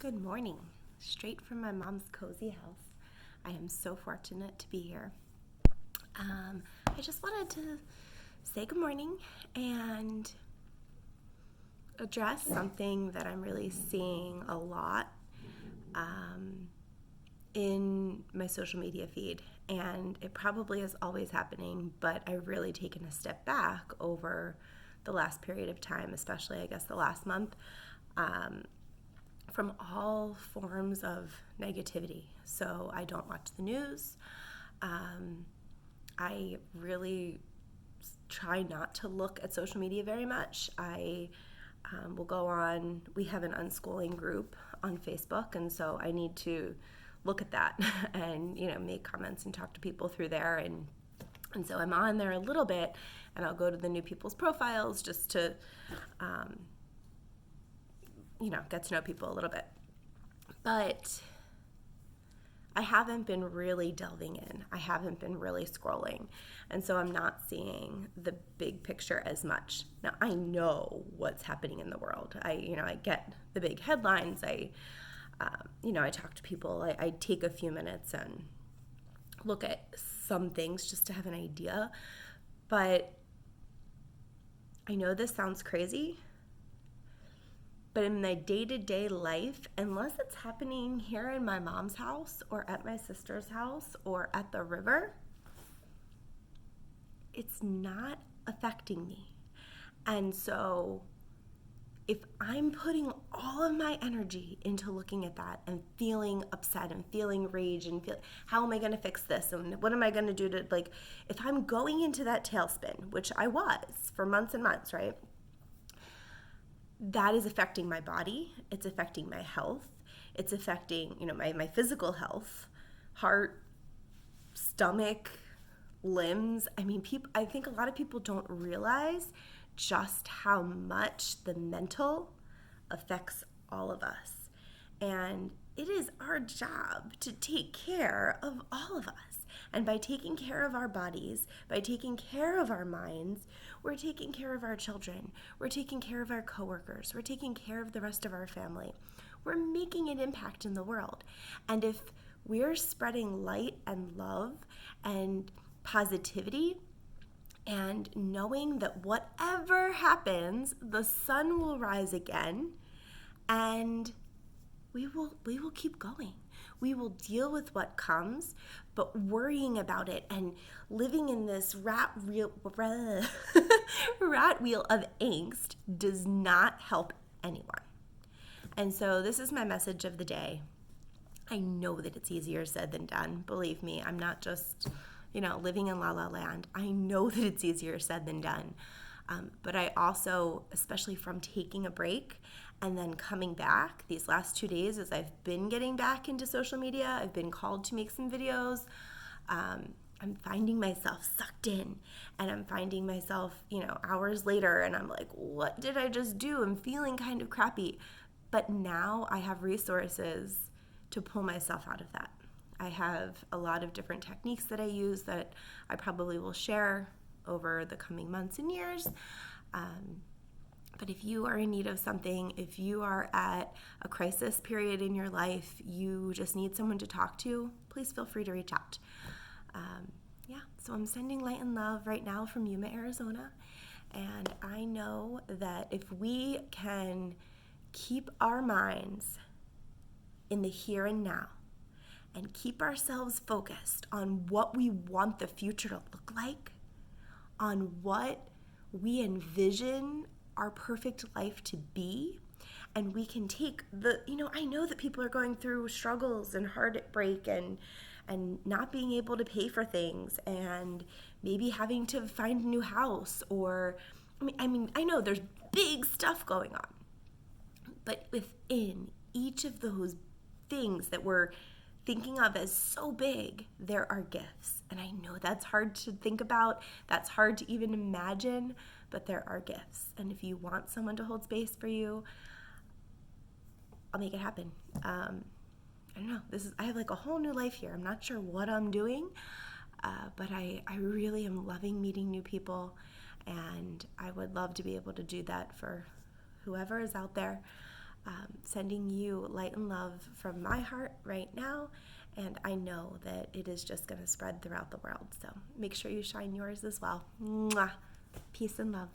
Good morning, straight from my mom's cozy house. I am so fortunate to be here. I just wanted to say good morning and address something that I'm really seeing a lot in my social media feed. And it probably is always happening, but I've really taken a step back over the last period of time, especially I guess the last month, from all forms of negativity. So I don't watch the news. I really try not to look at social media very much. I will go on, we have an unschooling group on Facebook, and so I need to look at that and, make comments and talk to people through there. And so I'm on there a little bit, and I'll go to the new people's profiles just to, get to know people a little bit. But I haven't been really delving in. I haven't been really scrolling. And so I'm not seeing the big picture as much. Now, I know what's happening in the world. I get the big headlines. I talk to people. I take a few minutes and look at some things just to have an idea. But I know this sounds crazy, but in my day-to-day life, unless it's happening here in my mom's house or at my sister's house or at the river, it's not affecting me. And so if I'm putting all of my energy into looking at that and feeling upset and feeling rage and how am I going to fix this and what am I going to do to, if I'm going into that tailspin, which I was for months and months, right? That is affecting my body. It's affecting my health. It's affecting, my physical health, heart, stomach, limbs. I think a lot of people don't realize just how much the mental affects all of us. And it is our job to take care of all of us. And by taking care of our bodies, by taking care of our minds, we're taking care of our children. We're taking care of our coworkers. We're taking care of the rest of our family. We're making an impact in the world. And if we're spreading light and love and positivity and knowing that whatever happens, the sun will rise again and we will keep going. We will deal with what comes, but worrying about it and living in this rat wheel of angst does not help anyone. And so this is my message of the day. I know that it's easier said than done. Believe me, I'm not just, living in la la land. I know that it's easier said than done. But I also, especially from taking a break and then coming back these last 2 days as I've been getting back into social media, I've been called to make some videos. I'm finding myself sucked in, and I'm finding myself, hours later, and I'm like, what did I just do? I'm feeling kind of crappy. But now I have resources to pull myself out of that. I have a lot of different techniques that I use that I probably will share over the coming months and years. But if you are in need of something, if you are at a crisis period in your life, you just need someone to talk to, please feel free to reach out. So I'm sending light and love right now from Yuma, Arizona. And I know that if we can keep our minds in the here and now and keep ourselves focused on what we want the future to look like, on what we envision our perfect life to be, and we can take I know that people are going through struggles and heartbreak and not being able to pay for things and maybe having to find a new house or, I know there's big stuff going on, but within each of those things that we're thinking of as so big, there are gifts. And I know that's hard to think about, that's hard to even imagine, but there are gifts. And if you want someone to hold space for you, I'll make it happen. I don't know, I have a whole new life here. I'm not sure what I'm doing, but I really am loving meeting new people, and I would love to be able to do that for whoever is out there. sending you light and love from my heart right now, and I know that it is just going to spread throughout the world. So make sure you shine yours as well. Mwah. Peace and love.